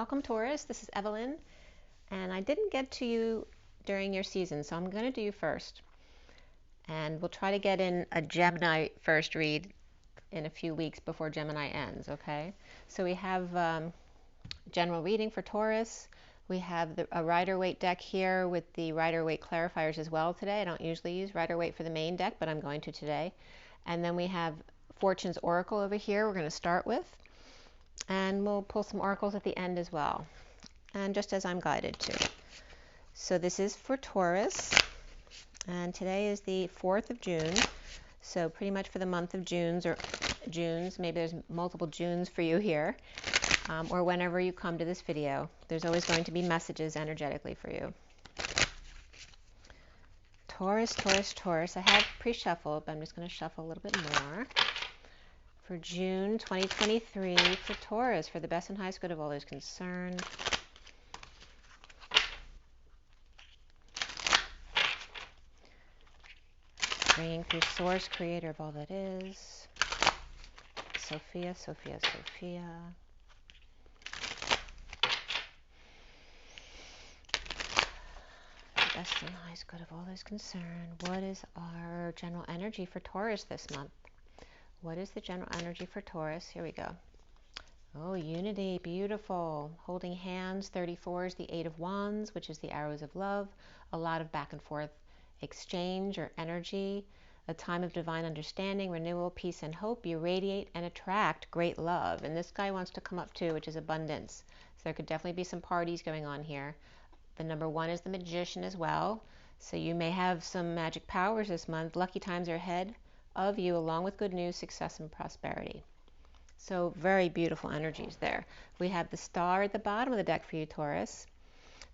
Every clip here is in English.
Welcome Taurus, this is Evelyn, and I didn't get to you during your season, so I'm going to do you first. And we'll try to get in a Gemini first read in a few weeks before Gemini ends, okay? So we have general reading for Taurus. We have a Rider-Waite deck here with the Rider-Waite clarifiers as well today. I don't usually use Rider-Waite for the main deck, but I'm going to today. And then we have Fortune's Oracle over here we're going to start with. And we'll pull some oracles at the end as well, and just as I'm guided to. So this is for Taurus, and today is the 4th of June, so pretty much for the month of Junes, maybe there's multiple Junes for you here, or whenever you come to this video, there's always going to be messages energetically for you. Taurus, Taurus, Taurus. I have pre-shuffled, but I'm just going to shuffle a little bit more. For June 2023 for Taurus, for the best and highest good of all those concerned. Bringing through Source, Creator of all that is. Sophia, Sophia, Sophia. The best and highest good of all those concerned. What is our general energy for Taurus this month? What is the general energy for Taurus? Here we go. Oh, unity, beautiful. Holding hands, 34 is the 8 of Wands, which is the arrows of love. A lot of back and forth exchange or energy. A time of divine understanding, renewal, peace, and hope. You radiate and attract great love. And this guy wants to come up too, which is abundance. So there could definitely be some parties going on here. The number 1 is the Magician as well. So you may have some magic powers this month. Lucky times are ahead of you, along with good news, success, and prosperity. So very beautiful energies there. We have the Star at the bottom of the deck for you, Taurus.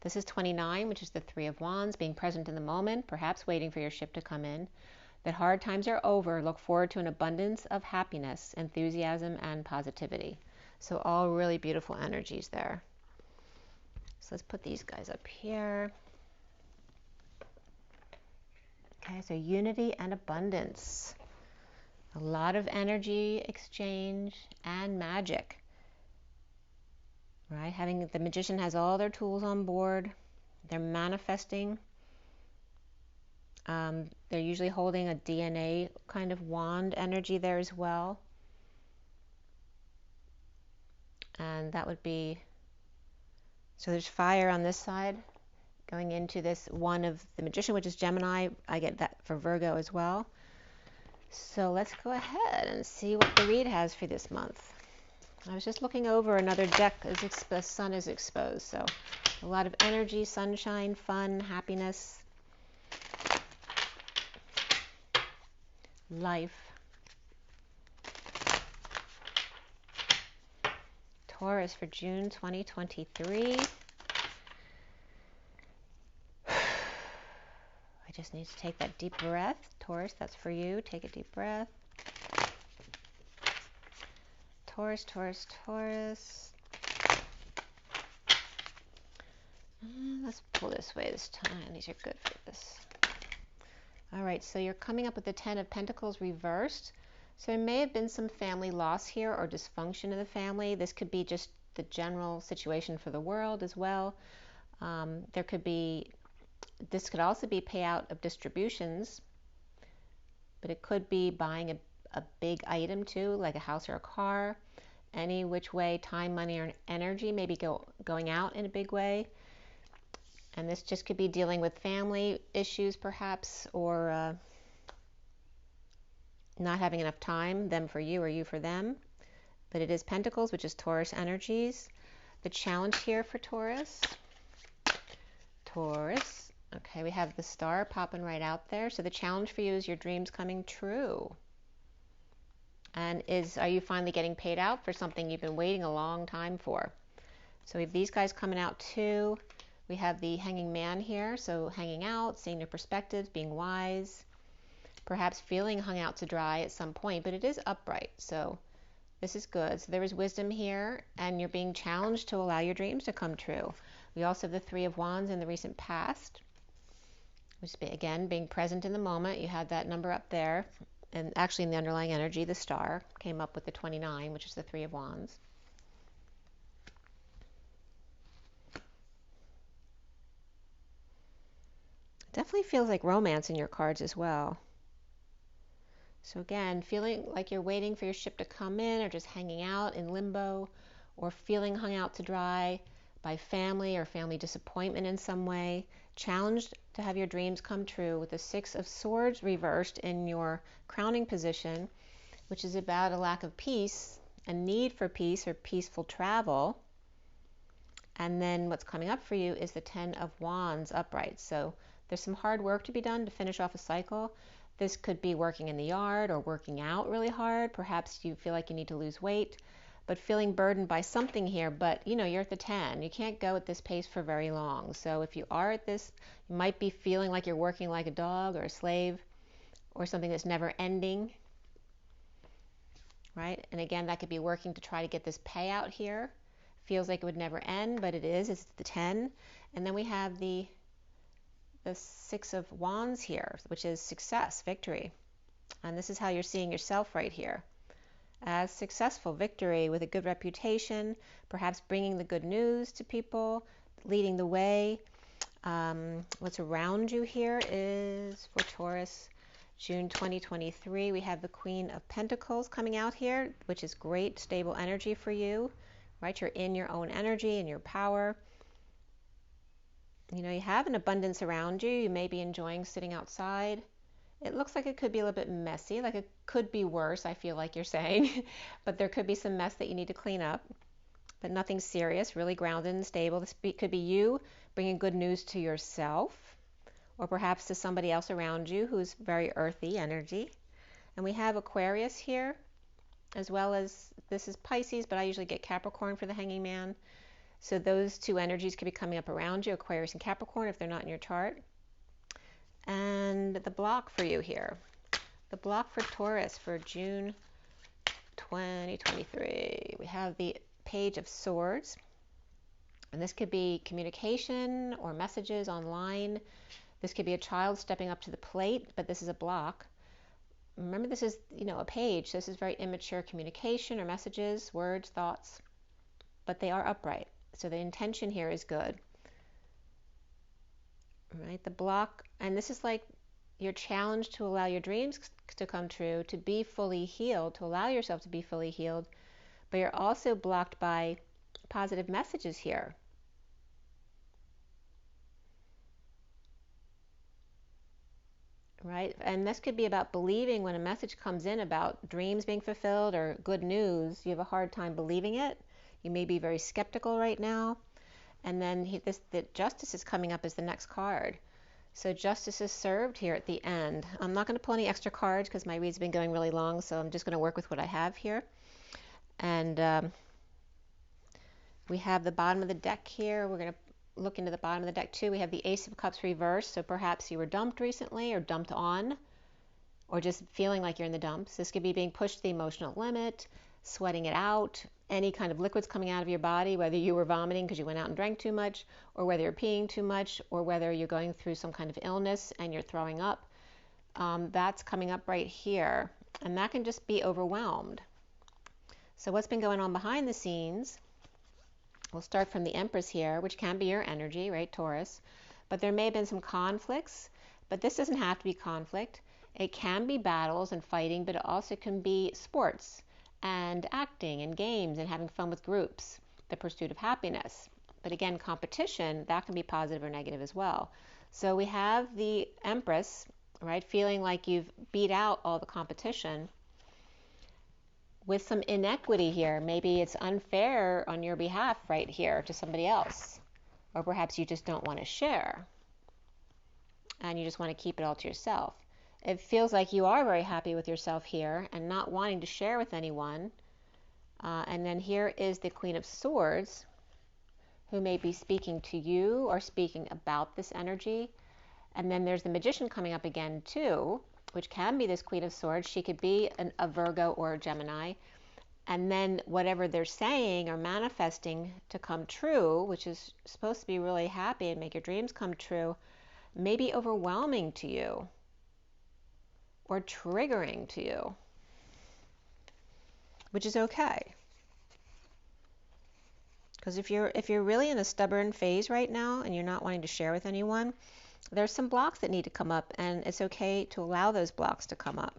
This is 29, which is the 3 of Wands, being present in the moment, perhaps waiting for your ship to come in. That hard times are over. Look forward to an abundance of happiness, enthusiasm, and positivity. So all really beautiful energies there. So let's put these guys up here. Okay, so unity and abundance. A lot of energy exchange and magic, right? Having the Magician has all their tools on board. They're manifesting. They're usually holding a DNA kind of wand energy there as well. And that would be, so there's fire on this side going into this one of the Magician, which is Gemini. I get that for Virgo as well. So let's go ahead and see what the read has for this month. I was just looking over another deck as the sun is exposed. So a lot of energy, sunshine, fun, happiness, life. Taurus for June 2023. I just need to take that deep breath. Taurus, that's for you. Take a deep breath. Taurus, Taurus, Taurus. Let's pull this way this time. These are good for this. All right, so you're coming up with the 10 of Pentacles reversed. So there may have been some family loss here or dysfunction in the family. This could be just the general situation for the world as well. There could be, this could also be payout of distributions, but it could be buying a big item too, like a house or a car. Any which way, time, money, or energy may be going out in a big way. And this just could be dealing with family issues perhaps, or not having enough time, them for you or you for them. But it is Pentacles, which is Taurus energies. The challenge here for Taurus. Taurus. Okay, we have the Star popping right out there. So the challenge for you is your dreams coming true. And are you finally getting paid out for something you've been waiting a long time for? So we have these guys coming out too. We have the Hanging Man here. So hanging out, seeing your perspectives, being wise, perhaps feeling hung out to dry at some point, but it is upright. So this is good. So there is wisdom here, and you're being challenged to allow your dreams to come true. We also have the 3 of Wands in the recent past, which is, again, being present in the moment. You had that number up there. And actually in the underlying energy, the Star came up with the 29, which is the 3 of Wands. Definitely feels like romance in your cards as well. So again, feeling like you're waiting for your ship to come in, or just hanging out in limbo, or feeling hung out to dry by family or family disappointment in some way. Challenged to have your dreams come true with the Six of Swords reversed in your crowning position, which is about a lack of peace, a need for peace or peaceful travel. And then what's coming up for you is the Ten of Wands upright. So there's some hard work to be done to finish off a cycle. This could be working in the yard or working out really hard. Perhaps you feel like you need to lose weight, but feeling burdened by something here. But you're at the 10. You can't go at this pace for very long. So if you are at this, you might be feeling like you're working like a dog or a slave or something that's never ending, right? And again, that could be working to try to get this payout here. Feels like it would never end, but it is. It's the 10. And then we have the Six of Wands here, which is success, victory. And this is how you're seeing yourself right here. As successful, victory with a good reputation, perhaps bringing the good news to people, leading the way. What's around you here is, for Taurus, June 2023, we have the Queen of Pentacles coming out here, which is great, stable energy for you, right? You're in your own energy and your power. You have an abundance around you. You may be enjoying sitting outside. It looks like it could be a little bit messy, like it could be worse, I feel like you're saying. But there could be some mess that you need to clean up. But nothing serious, really grounded and stable. This could be you bringing good news to yourself, or perhaps to somebody else around you who's very earthy energy. And we have Aquarius here, as well as, this is Pisces, but I usually get Capricorn for the Hanging Man. So those two energies could be coming up around you, Aquarius and Capricorn, if they're not in your chart. And the block for you here, the block for Taurus for June 2023. We have the Page of Swords. And this could be communication or messages online. This could be a child stepping up to the plate, but this is a block. Remember, this is, a page. So this is very immature communication or messages, words, thoughts, but they are upright. So the intention here is good, right? The block, and this is like you're challenged to allow your dreams to come true, to be fully healed, to allow yourself to be fully healed, but you're also blocked by positive messages here. Right? And this could be about believing when a message comes in about dreams being fulfilled or good news, you have a hard time believing it. You may be very skeptical right now. And then the Justice is coming up as the next card. So Justice is served here at the end. I'm not going to pull any extra cards because my read's been going really long, so I'm just going to work with what I have here. And we have the bottom of the deck here. We're going to look into the bottom of the deck too. We have the Ace of Cups reversed. So perhaps you were dumped recently or dumped on, or just feeling like you're in the dumps. This could be being pushed to the emotional limit, sweating it out, any kind of liquids coming out of your body, whether you were vomiting because you went out and drank too much, or whether you're peeing too much, or whether you're going through some kind of illness and you're throwing up. That's coming up right here. And that can just be overwhelmed. So what's been going on behind the scenes? We'll start from the Empress here, which can be your energy, right, Taurus? But there may have been some conflicts, but this doesn't have to be conflict. It can be battles and fighting, but it also can be sports and acting and games and having fun with groups, the pursuit of happiness. But again, competition, that can be positive or negative as well. So we have the Empress, right, feeling like you've beat out all the competition with some inequity here. Maybe it's unfair on your behalf right here to somebody else. Or perhaps you just don't want to share and you just want to keep it all to yourself. It feels like you are very happy with yourself here and not wanting to share with anyone. And then here is the Queen of Swords, who may be speaking to you or speaking about this energy. And then there's the Magician coming up again too, which can be this Queen of Swords. She could be a Virgo or a Gemini. And then whatever they're saying or manifesting to come true, which is supposed to be really happy and make your dreams come true, may be overwhelming to you or triggering to you, which is okay. Because if you're really in a stubborn phase right now and you're not wanting to share with anyone, there's some blocks that need to come up, and it's okay to allow those blocks to come up.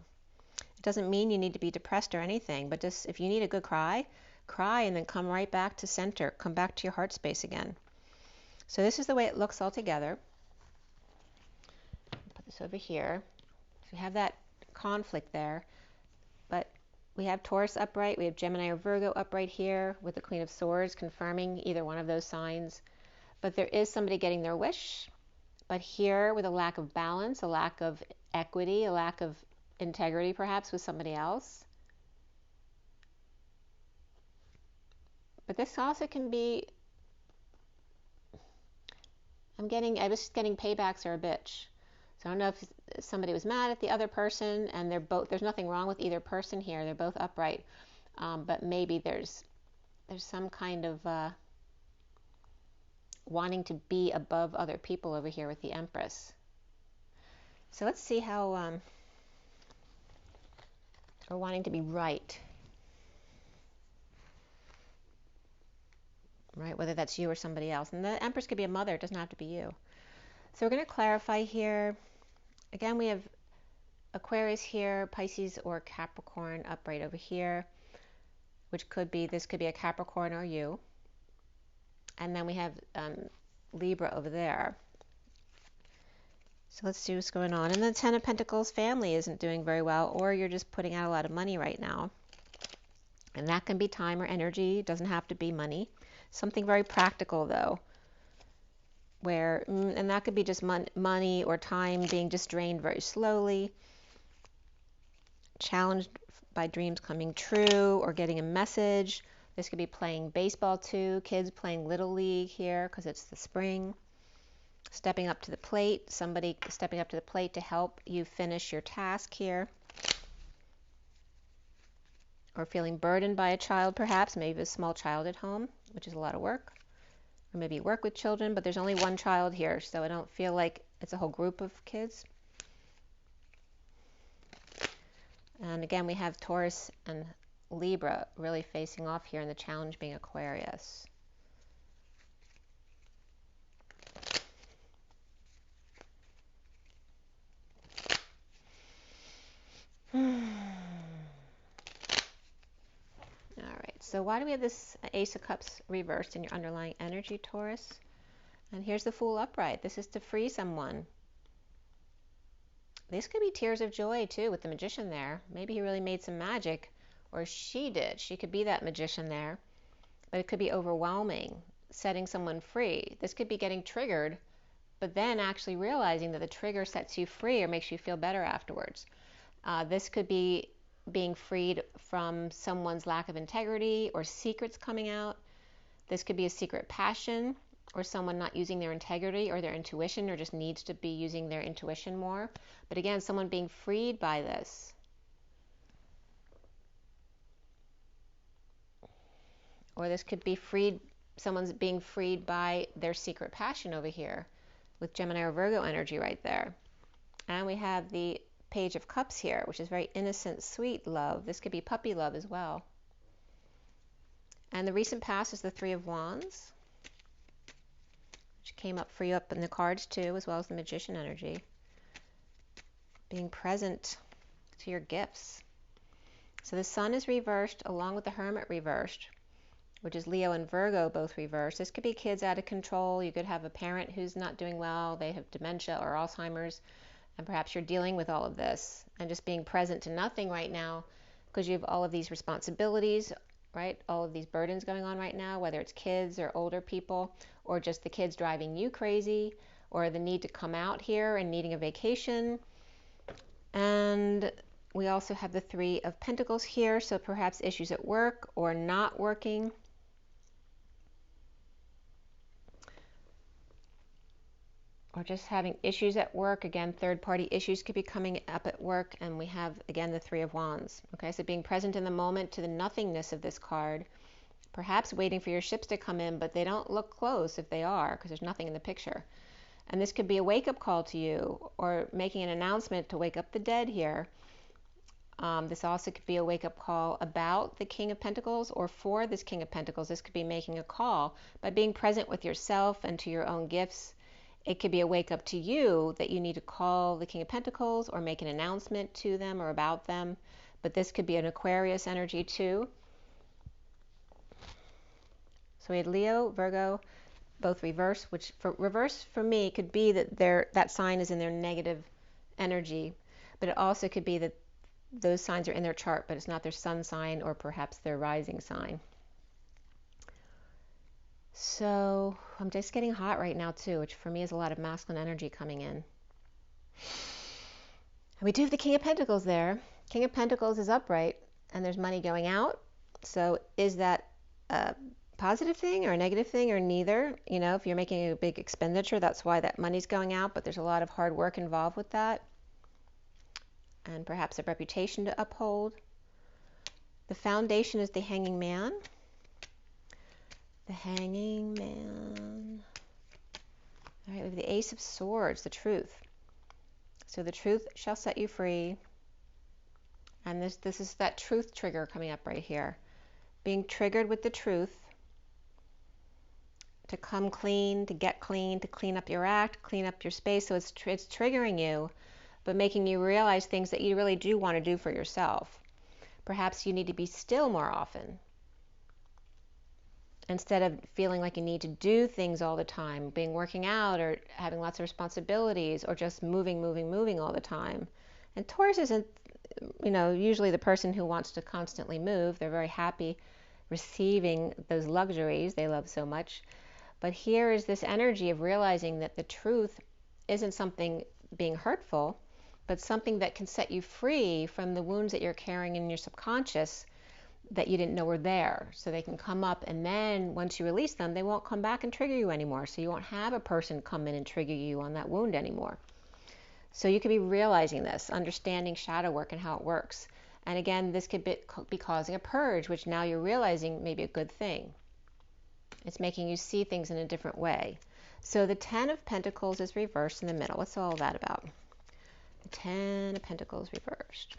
It doesn't mean you need to be depressed or anything, but just if you need a good cry, cry and then come right back to center. Come back to your heart space again. So this is the way it looks all together. Put this over here. So we have that conflict there, but we have Taurus upright, we have Gemini or Virgo upright here with the Queen of Swords confirming either one of those signs. But there is somebody getting their wish, but here with a lack of balance, a lack of equity, a lack of integrity perhaps with somebody else. But this also can be, I was getting paybacks are a bitch. So I don't know if somebody was mad at the other person, and there's nothing wrong with either person here. They're both upright. But maybe there's some kind of wanting to be above other people over here with the Empress. So let's see how, or wanting to be right. Right, whether that's you or somebody else. And the Empress could be a mother, it doesn't have to be you. So we're going to clarify here. Again, we have Aquarius here, Pisces or Capricorn upright over here, which could be, this could be a Capricorn or you. And then we have Libra over there. So let's see what's going on. And the Ten of Pentacles family isn't doing very well, or you're just putting out a lot of money right now. And that can be time or energy. It doesn't have to be money. Something very practical though, where, and that could be just money or time being just drained very slowly, challenged by dreams coming true or getting a message. This could be playing baseball too, kids playing Little League here because it's the spring. Stepping up to the plate, somebody stepping up to the plate to help you finish your task here. Or feeling burdened by a child perhaps, maybe a small child at home, which is a lot of work. Or maybe work with children, but there's only one child here, so I don't feel like it's a whole group of kids. And again, we have Taurus and Libra really facing off here, and the challenge being Aquarius. So why do we have this Ace of Cups reversed in your underlying energy, Taurus? And here's the Fool upright. This is to free someone. This could be tears of joy too with the Magician there. Maybe he really made some magic, or she did. She could be that magician there. But it could be overwhelming, setting someone free. This could be getting triggered, but then actually realizing that the trigger sets you free or makes you feel better afterwards. This could be being freed from someone's lack of integrity or secrets coming out. This could be a secret passion or someone not using their integrity or their intuition, or just needs to be using their intuition more. But again, someone being freed by this. Or this could be freed, someone's being freed by their secret passion over here with Gemini or Virgo energy right there. And we have the Page of Cups here, which is very innocent, sweet love. This could be puppy love as well. And the recent past is the Three of Wands, which came up for you up in the cards too, as well as the Magician energy. Being present to your gifts. So the Sun is reversed along with the Hermit reversed, which is Leo and Virgo both reversed. This could be kids out of control. You could have a parent who's not doing well. They have dementia or Alzheimer's. And perhaps you're dealing with all of this and just being present to nothing right now because you have all of these responsibilities, right? All of these burdens going on right now, whether it's kids or older people, or just the kids driving you crazy, or the need to come out here and needing a vacation. And we also have the Three of Pentacles here, so perhaps issues at work or not working. Or just having issues at work. Again, third-party issues could be coming up at work. And we have, again, the Three of Wands. Okay, so being present in the moment to the nothingness of this card. Perhaps waiting for your ships to come in, but they don't look close if they are, because there's nothing in the picture. And this could be a wake-up call to you, or making an announcement to wake up the dead here. This also could be a wake-up call about the King of Pentacles, or for this King of Pentacles. This could be making a call by being present with yourself and to your own gifts. It could be a wake up to you that you need to call the King of Pentacles or make an announcement to them or about them. But this could be an Aquarius energy too. So we had Leo, Virgo, both reverse, which for reverse for me could be that that sign is in their negative energy, but it also could be that those signs are in their chart, but it's not their sun sign or perhaps their rising sign. So I'm just getting hot right now too, which for me is a lot of masculine energy coming in. And we do have the King of Pentacles there. King of Pentacles is upright and there's money going out. So is that a positive thing or a negative thing or neither? You know, if you're making a big expenditure, that's why that money's going out, but there's a lot of hard work involved with that. And perhaps a reputation to uphold. The foundation is the Hanging Man. The Hanging Man. All right, we have the Ace of Swords, the truth. So the truth shall set you free. And this is that truth trigger coming up right here. Being triggered with the truth. To come clean, to get clean, to clean up your act, clean up your space. So it's triggering you, but making you realize things that you really do want to do for yourself. Perhaps you need to be still more often. Instead of feeling like you need to do things all the time, being working out or having lots of responsibilities or just moving all the time. And Taurus isn't, you know, usually the person who wants to constantly move. They're very happy receiving those luxuries they love so much. But here is this energy of realizing that the truth isn't something being hurtful, but something that can set you free from the wounds that you're carrying in your subconscious that you didn't know were there. So they can come up, and then once you release them, they won't come back and trigger you anymore. So you won't have a person come in and trigger you on that wound anymore. So you could be realizing this, understanding shadow work and how it works. And again, this could be causing a purge, which now you're realizing may be a good thing. It's making you see things in a different way. So the Ten of Pentacles is reversed in the middle. What's all that about? The Ten of Pentacles reversed.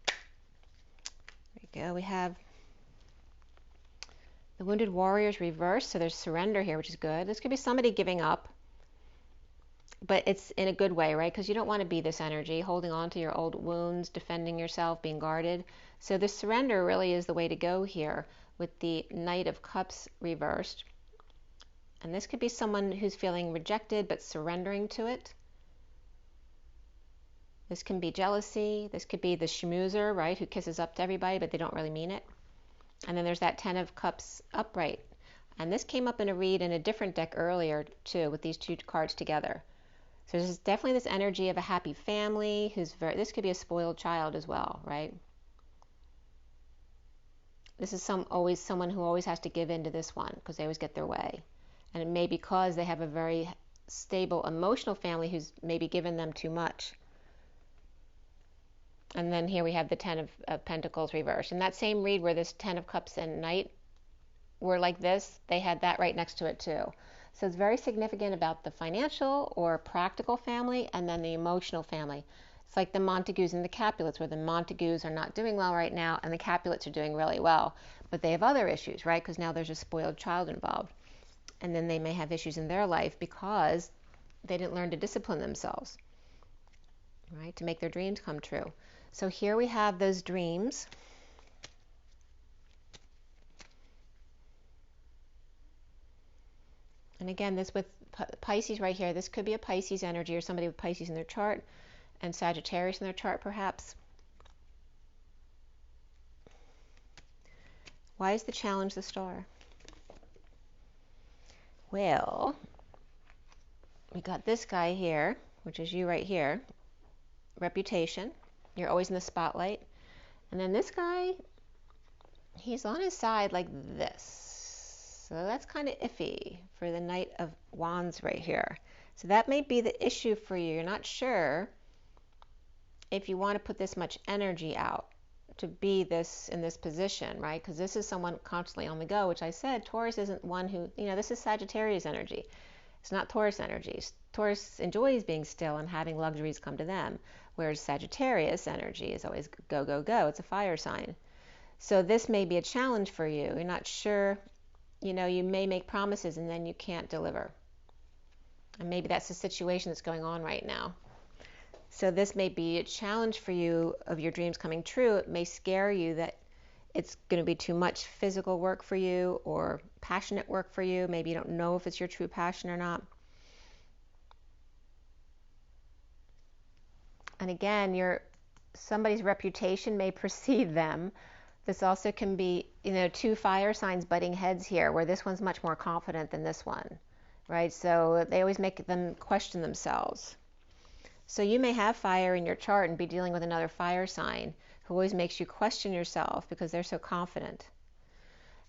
There we go. We have the Wounded Warriors reversed, so there's surrender here, which is good. This could be somebody giving up, but it's in a good way, right? Because you don't want to be this energy, holding on to your old wounds, defending yourself, being guarded. So the surrender really is the way to go here with the Knight of Cups reversed. And this could be someone who's feeling rejected but surrendering to it. This can be jealousy. This could be the schmoozer, right, who kisses up to everybody, but they don't really mean it. And then there's that Ten of Cups upright. And this came up in a read in a different deck earlier, too, with these two cards together. So there's definitely this energy of a happy family who's this could be a spoiled child as well, right? This is always someone who always has to give in to this one because they always get their way. And it may be because they have a very stable emotional family who's maybe given them too much. And then here we have the Ten of Pentacles reversed. And that same read where this Ten of Cups and Knight were like this, they had that right next to it too. So it's very significant about the financial or practical family and then the emotional family. It's like the Montagues and the Capulets, where the Montagues are not doing well right now and the Capulets are doing really well. But they have other issues, right? Because now there's a spoiled child involved. And then they may have issues in their life because they didn't learn to discipline themselves, right? To make their dreams come true. So here we have those dreams. And again, this with Pisces right here, this could be a Pisces energy or somebody with Pisces in their chart and Sagittarius in their chart perhaps. Why is the challenge the Star? Well, we got this guy here, which is you right here. Reputation. You're always in the spotlight. And then this guy, he's on his side like this. So that's kind of iffy for the Knight of Wands right here. So that may be the issue for you. You're not sure if you want to put this much energy out to be in this position, right? Because this is someone constantly on the go, which I said, Taurus isn't one who, this is Sagittarius energy. It's not Taurus energy. Taurus enjoys being still and having luxuries come to them, whereas Sagittarius energy is always go, go, go. It's a fire sign. So this may be a challenge for you. You're not sure, you may make promises and then you can't deliver. And maybe that's the situation that's going on right now. So this may be a challenge for you of your dreams coming true. It may scare you that it's going to be too much physical work for you or passionate work for you. Maybe you don't know if it's your true passion or not. And again, somebody's reputation may precede them. This also can be, two fire signs butting heads here, where this one's much more confident than this one, right? So they always make them question themselves. So you may have fire in your chart and be dealing with another fire sign who always makes you question yourself because they're so confident.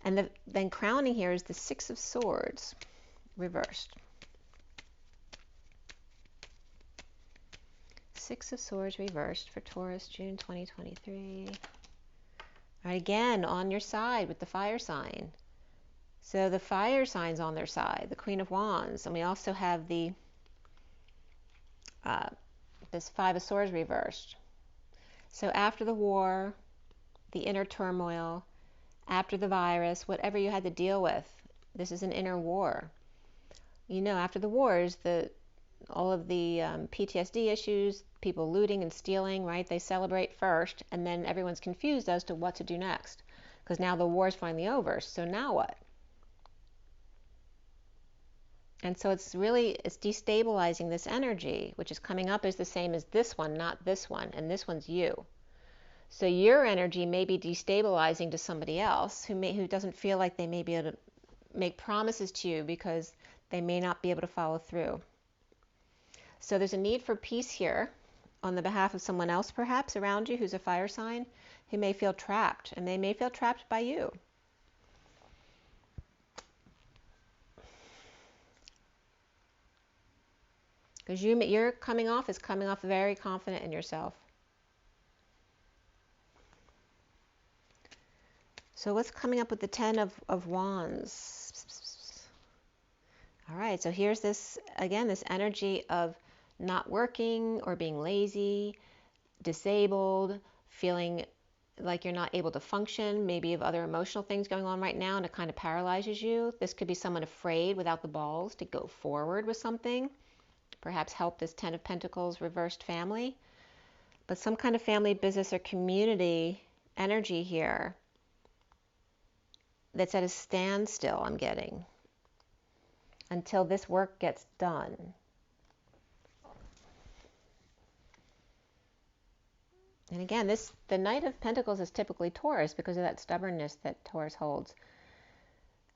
And then crowning here is the Six of Swords reversed. Six of Swords reversed for Taurus, June 2023. Right, again, on your side with the fire sign. So the fire sign's on their side, the Queen of Wands. And we also have this Five of Swords reversed. So after the war, the inner turmoil, after the virus, whatever you had to deal with, this is an inner war. After the wars, all of the PTSD issues, people looting and stealing, right? They celebrate first, and then everyone's confused as to what to do next, because now the war is finally over. So now what? And so it's destabilizing this energy, which is coming up as the same as this one, not this one, and this one's you. So your energy may be destabilizing to somebody else who doesn't feel like they may be able to make promises to you because they may not be able to follow through. So there's a need for peace here on the behalf of someone else perhaps around you who's a fire sign who may feel trapped, and they may feel trapped by you. Because you're coming off very confident in yourself. So what's coming up with the Ten of Wands? All right, so here's this energy of not working or being lazy, disabled, feeling like you're not able to function, maybe of other emotional things going on right now, and it kind of paralyzes you. This could be someone afraid without the balls to go forward with something. Perhaps help this Ten of Pentacles reversed family. But some kind of family, business, or community energy here that's at a standstill, I'm getting, until this work gets done. And again, the Knight of Pentacles is typically Taurus because of that stubbornness that Taurus holds.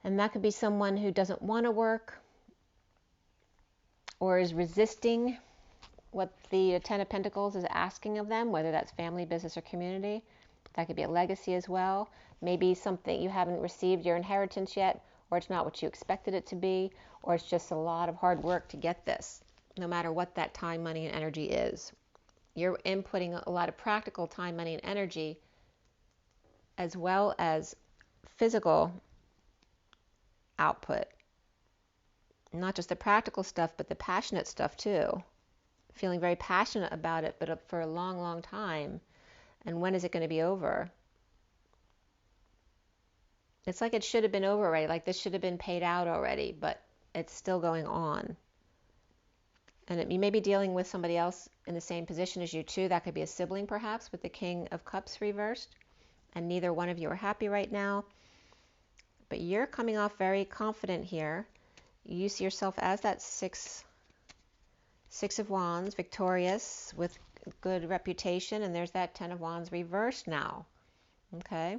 And that could be someone who doesn't want to work or is resisting what the Ten of Pentacles is asking of them, whether that's family, business, or community. That could be a legacy as well. Maybe something you haven't received your inheritance yet, or it's not what you expected it to be, or it's just a lot of hard work to get this, no matter what that time, money, and energy is. You're inputting a lot of practical time, money, and energy, as well as physical output. Not just the practical stuff, but the passionate stuff too. Feeling very passionate about it, but for a long, long time. And when is it going to be over? It's like it should have been over already, like this should have been paid out already, but it's still going on. And you may be dealing with somebody else in the same position as you too. That could be a sibling perhaps with the King of Cups reversed. And neither one of you are happy right now. But you're coming off very confident here. You see yourself as that Six of Wands, victorious, with good reputation. And there's that Ten of Wands reversed now. Okay?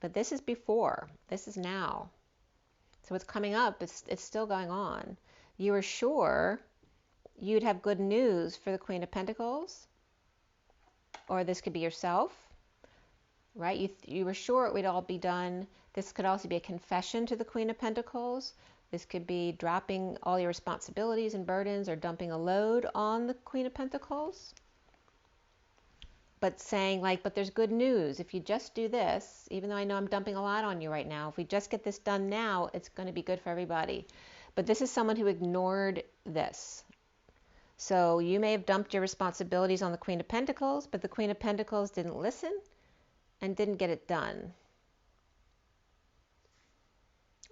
But this is before. This is now. So what's coming up, it's still going on. You were sure you'd have good news for the Queen of Pentacles, or this could be yourself, right? You were sure it would all be done. This could also be a confession to the Queen of Pentacles. This could be dropping all your responsibilities and burdens, or dumping a load on the Queen of Pentacles. But saying but there's good news. If you just do this, even though I know I'm dumping a lot on you right now, if we just get this done now, it's going to be good for everybody. But this is someone who ignored this. So you may have dumped your responsibilities on the Queen of Pentacles, but the Queen of Pentacles didn't listen and didn't get it done.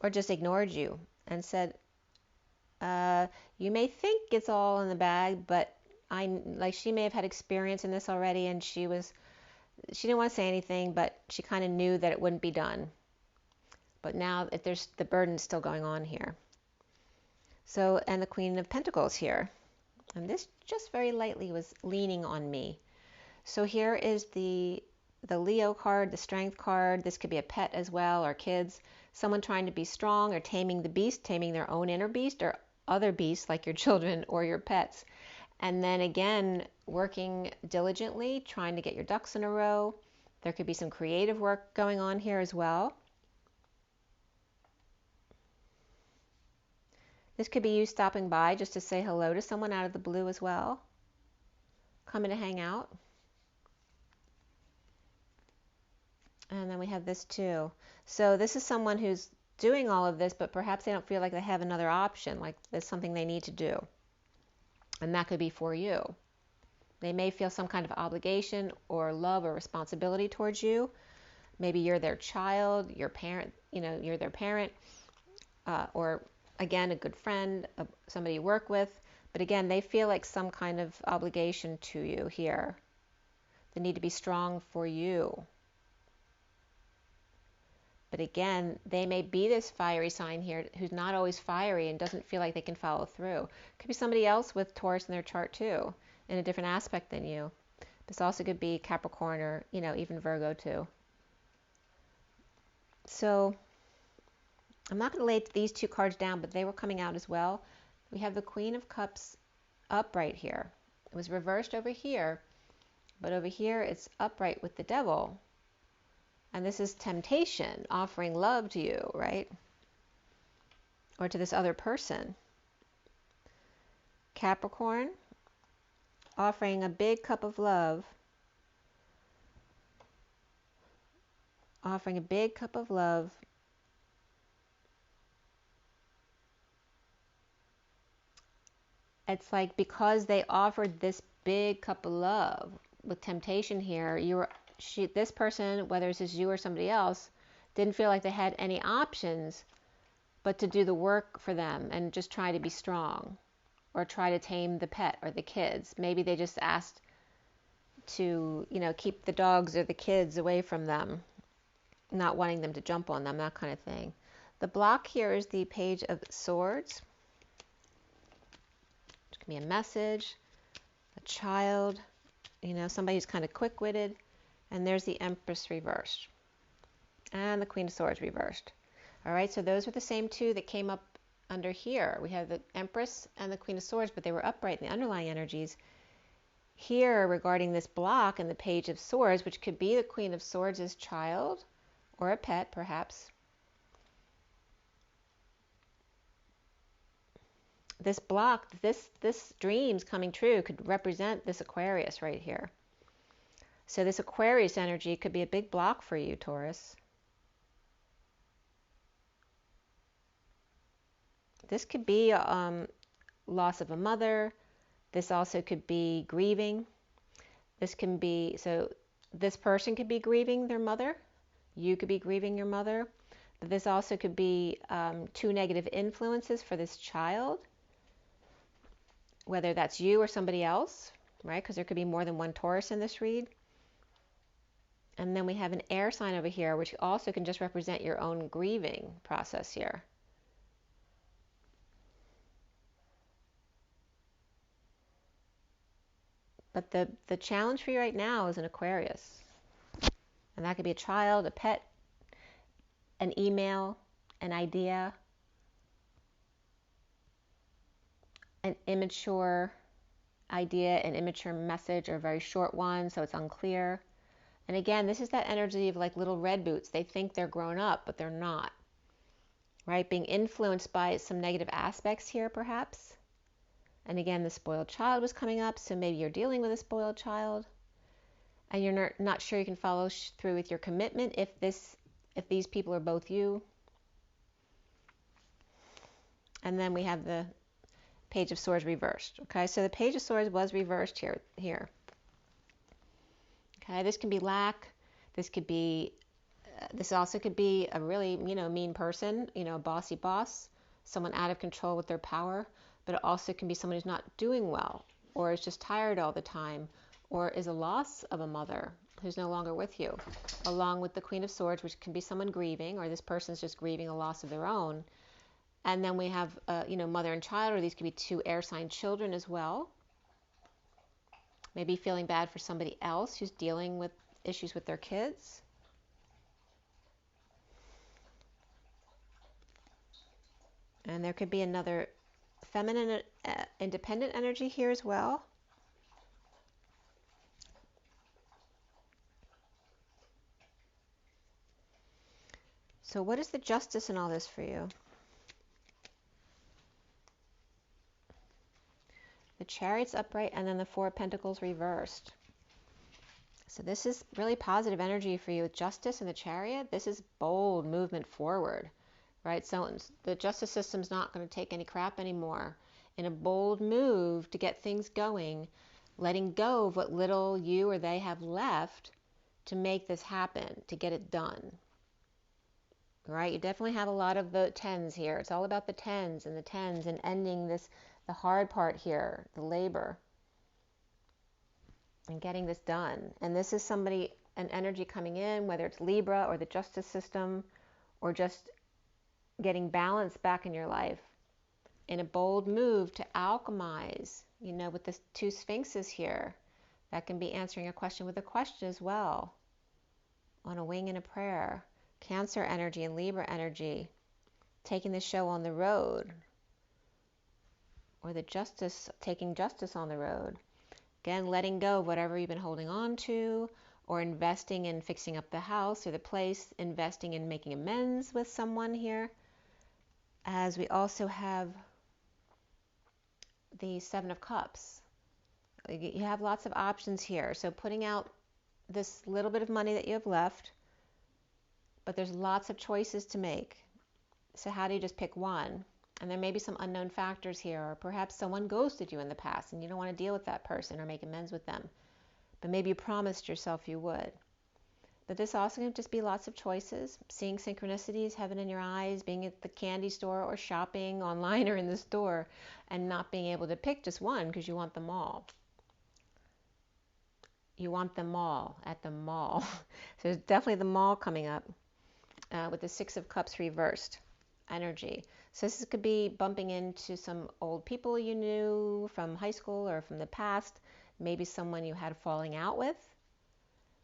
Or just ignored you and said, You may think it's all in the bag, but she may have had experience in this already, and she didn't want to say anything, but she kind of knew that it wouldn't be done. But now there's the burden still going on here. So, and the Queen of Pentacles here. And this just very lightly was leaning on me. So here is the Leo card, the Strength card. This could be a pet as well, or kids. Someone trying to be strong, or taming the beast, taming their own inner beast, or other beasts like your children or your pets. And then again, working diligently, trying to get your ducks in a row. There could be some creative work going on here as well. This could be you stopping by just to say hello to someone out of the blue as well. Coming to hang out. And then we have this too. So this is someone who's doing all of this, but perhaps they don't feel like they have another option, like there's something they need to do. And that could be for you. They may feel some kind of obligation or love or responsibility towards you. Maybe you're their child, your parent, you're their parent, or again, a good friend, somebody you work with. But again, they feel like some kind of obligation to you here. They need to be strong for you. But again, they may be this fiery sign here who's not always fiery and doesn't feel like they can follow through. Could be somebody else with Taurus in their chart too, in a different aspect than you. This also could be Capricorn or, even Virgo too. So I'm not going to lay these two cards down, but they were coming out as well. We have the Queen of Cups upright here. It was reversed over here, but over here it's upright with the Devil. And this is temptation, offering love to you, right? Or to this other person. Capricorn, offering a big cup of love. Offering a big cup of love. It's like because they offered this big cup of love with temptation here, this person, whether it's you or somebody else, didn't feel like they had any options but to do the work for them and just try to be strong or try to tame the pet or the kids. Maybe they just asked to, keep the dogs or the kids away from them, not wanting them to jump on them, that kind of thing. The block here is the Page of Swords. It can be a message, a child, somebody who's kind of quick-witted. And there's the Empress reversed. And the Queen of Swords reversed. All right, so those were the same two that came up under here. We have the Empress and the Queen of Swords, but they were upright in the underlying energies. Here, regarding this block and the Page of Swords, which could be the Queen of Swords' child or a pet, perhaps. This block, this dreams coming true could represent this Aquarius right here. So this Aquarius energy could be a big block for you, Taurus. This could be loss of a mother. This also could be grieving. This can be, so this person could be grieving their mother. You could be grieving your mother. But this also could be two negative influences for this child, whether that's you or somebody else, right? Because there could be more than one Taurus in this read. And then we have an air sign over here, which also can just represent your own grieving process here. But the challenge for you right now is an Aquarius. And that could be a child, a pet, an email, an idea, an immature idea, an immature message, or a very short one, so it's unclear. And again, this is that energy of like little red boots. They think they're grown up, but they're not. Right? Being influenced by some negative aspects here, perhaps. And again, the spoiled child was coming up, so maybe you're dealing with a spoiled child. And you're not sure you can follow through with your commitment if these people are both you. And then we have the Page of Swords reversed. Okay, so the Page of Swords was reversed here. Okay, this can be lack. This also could be a really, mean person, a bossy boss, someone out of control with their power, but it also can be someone who's not doing well, or is just tired all the time, or is a loss of a mother who's no longer with you, along with the Queen of Swords, which can be someone grieving, or this person's just grieving a loss of their own. And then we have, mother and child, or these could be two air sign children as well. Maybe feeling bad for somebody else who's dealing with issues with their kids. And there could be another feminine, independent energy here as well. So what is the justice in all this for you? The Chariot's upright, and then the Four of Pentacles reversed. So this is really positive energy for you with Justice and the Chariot. This is bold movement forward, right? So the justice system's not going to take any crap anymore. In a bold move to get things going, letting go of what little you or they have left to make this happen, to get it done. Right? You definitely have a lot of the tens here. It's all about the tens and ending this, the hard part here, the labor, and getting this done. And this is somebody, an energy coming in, whether it's Libra or the justice system, or just getting balance back in your life in a bold move to alchemize, with the two sphinxes here. That can be answering a question with a question as well, on a wing and a prayer. Cancer energy and Libra energy, taking the show on the road, or the justice, taking justice on the road. Again, letting go of whatever you've been holding on to, or investing in fixing up the house or the place, investing in making amends with someone here. As we also have the Seven of Cups. You have lots of options here. So putting out this little bit of money that you have left, but there's lots of choices to make. So how do you just pick one? And there may be some unknown factors here, or perhaps someone ghosted you in the past and you don't want to deal with that person or make amends with them. But maybe you promised yourself you would. But this also can just be lots of choices, seeing synchronicities, heaven in your eyes, being at the candy store or shopping online or in the store, and not being able to pick just one because you want them all. You want them all at the mall. So there's definitely the mall coming up with the Six of Cups reversed energy. So this could be bumping into some old people you knew from high school or from the past, maybe someone you had a falling out with.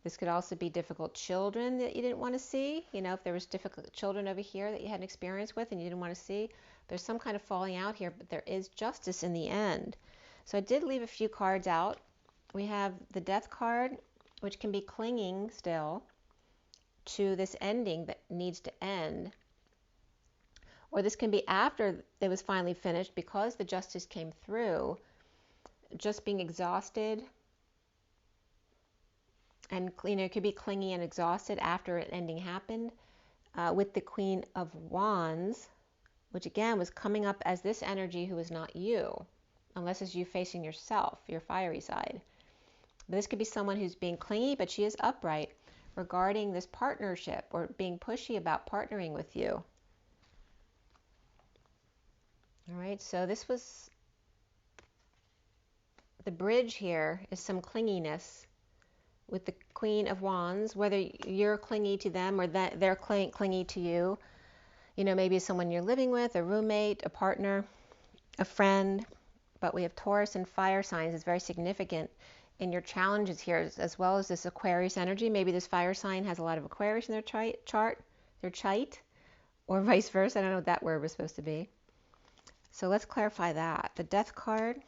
This could also be difficult children that you didn't want to see. If there was difficult children over here that you had an experience with and you didn't want to see, there's some kind of falling out here, but there is justice in the end. So I did leave a few cards out. We have the Death card, which can be clinging still to this ending that needs to end. Or this can be after it was finally finished because the justice came through, just being exhausted. And it could be clingy and exhausted after an ending happened, with the Queen of Wands, which again was coming up as this energy who is not you, unless it's you facing yourself, your fiery side. But this could be someone who's being clingy, but she is upright regarding this partnership, or being pushy about partnering with you. All right, so this was the bridge here, is some clinginess with the Queen of Wands, whether you're clingy to them or that they're clingy to you. Maybe someone you're living with, a roommate, a partner, a friend. But we have Taurus and fire signs is very significant in your challenges here, as well as this Aquarius energy. Maybe this fire sign has a lot of Aquarius in their chart, their chite, or vice versa. I don't know what that word was supposed to be. So let's clarify that. The Death card.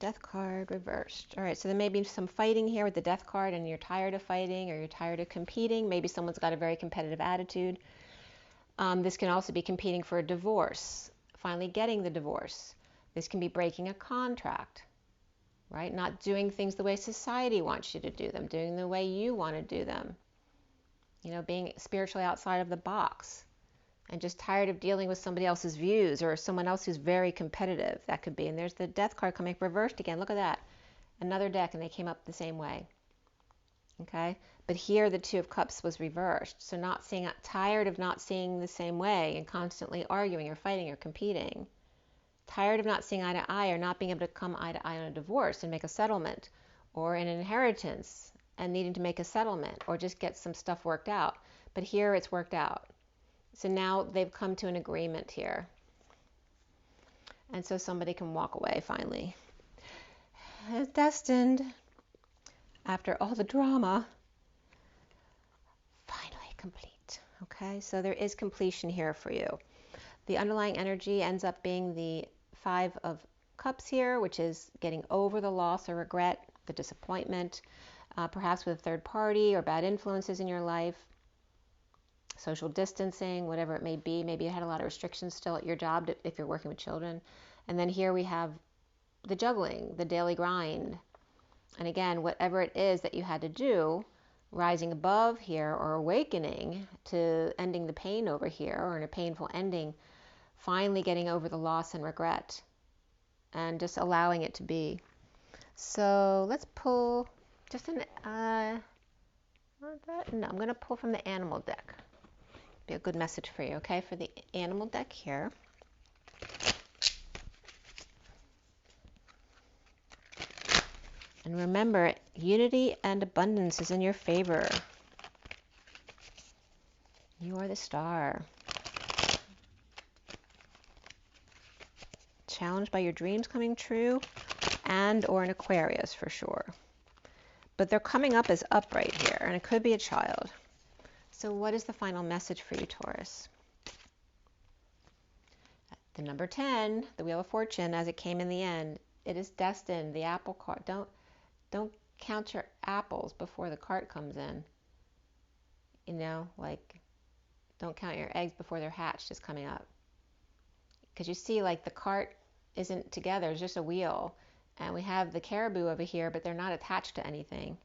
Death card reversed. All right, so there may be some fighting here with the Death card, and you're tired of fighting, or you're tired of competing. Maybe someone's got a very competitive attitude. This can also be competing for a divorce, finally getting the divorce. This can be breaking a contract, right? Not doing things the way society wants you to do them, doing the way you want to do them. Being spiritually outside of the box. And just tired of dealing with somebody else's views, or someone else who's very competitive. That could be. And there's the Death card coming reversed again. Look at that. Another deck, and they came up the same way. Okay, but here the Two of Cups was reversed. So tired of not seeing the same way and constantly arguing or fighting or competing. Tired of not seeing eye to eye or not being able to come eye to eye on a divorce and make a settlement, or an inheritance and needing to make a settlement or just get some stuff worked out. But here it's worked out. So now they've come to an agreement here. And so somebody can walk away finally. It's destined, after all the drama, finally complete. Okay, so there is completion here for you. The underlying energy ends up being the Five of Cups here, which is getting over the loss or regret, the disappointment, perhaps with a third party or bad influences in your life, social distancing, whatever it may be. Maybe you had a lot of restrictions still at your job if you're working with children. And then here we have the juggling, the daily grind. And again, whatever it is that you had to do, rising above here or awakening to ending the pain over here or in a painful ending, finally getting over the loss and regret and just allowing it to be. So let's pull just an, I'm going to pull from the animal deck. Be a good message for you, okay? For the animal deck here. And remember, unity and abundance is in your favor. You are the star. Challenged by your dreams coming true, and or an Aquarius for sure. But they're coming up as upright here, and it could be a child. So what is the final message for you, Taurus? The number 10, the Wheel of Fortune, as it came in the end, it is destined. The apple cart. Don't count your apples before the cart comes in. You know, like, don't count your eggs before they're hatched is coming up. Because you see, like, the cart isn't together, it's just a wheel. And we have the caribou over here, but they're not attached to anything.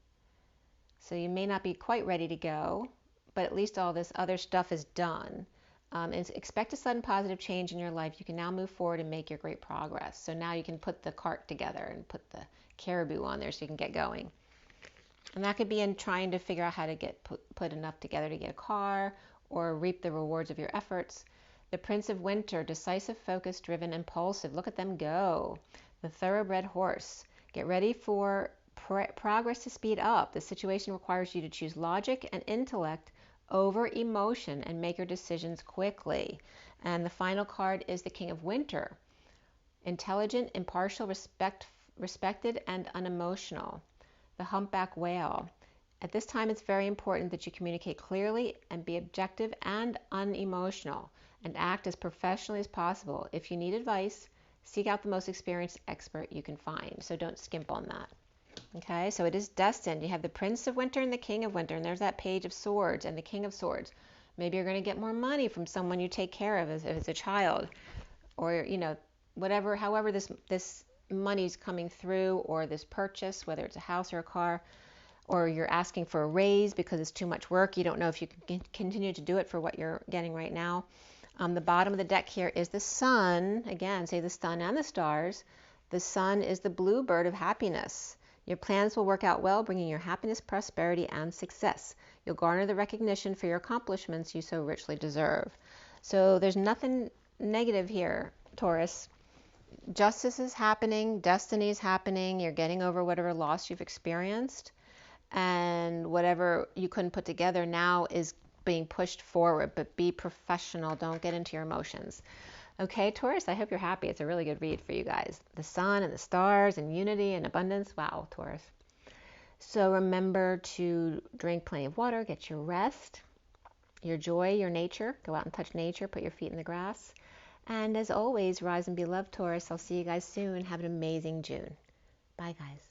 So you may not be quite ready to go, but at least all this other stuff is done. And expect a sudden positive change in your life. You can now move forward and make your great progress. So now you can put the cart together and put the caribou on there so you can get going. And that could be in trying to figure out how to get put enough together to get a car or reap the rewards of your efforts. The Prince of Winter, decisive, focused, driven, impulsive. Look at them go. The thoroughbred horse. Get ready for progress to speed up. The situation requires you to choose logic and intellect over emotion and make your decisions quickly. And the final card is the King of Winter. Intelligent, impartial, respected, and unemotional. The humpback whale. At this time, it's very important that you communicate clearly and be objective and unemotional and act as professionally as possible. If you need advice, seek out the most experienced expert you can find. So don't skimp on that. Okay, so it is destined. You have the Prince of Winter and the King of Winter, and there's that Page of Swords and the King of Swords. Maybe you're going to get more money from someone you take care of as a child, or, you know, whatever, however this money's coming through, or this purchase, whether it's a house or a car, or you're asking for a raise because it's too much work. You don't know if you can continue to do it for what you're getting right now. The bottom of the deck here is the sun. Again, say the sun and the stars. The sun is the blue bird of happiness. Your plans will work out well, bringing your happiness, prosperity, and success. You'll garner the recognition for your accomplishments you so richly deserve. So there's nothing negative here, Taurus. Justice is happening. Destiny is happening. You're getting over whatever loss you've experienced. And whatever you couldn't put together now is being pushed forward. But be professional. Don't get into your emotions. Okay, Taurus, I hope you're happy. It's a really good read for you guys. The sun and the stars and unity and abundance. Wow, Taurus. So remember to drink plenty of water, get your rest, your joy, your nature. Go out and touch nature, put your feet in the grass. And as always, rise and be loved, Taurus. I'll see you guys soon. Have an amazing June. Bye, guys.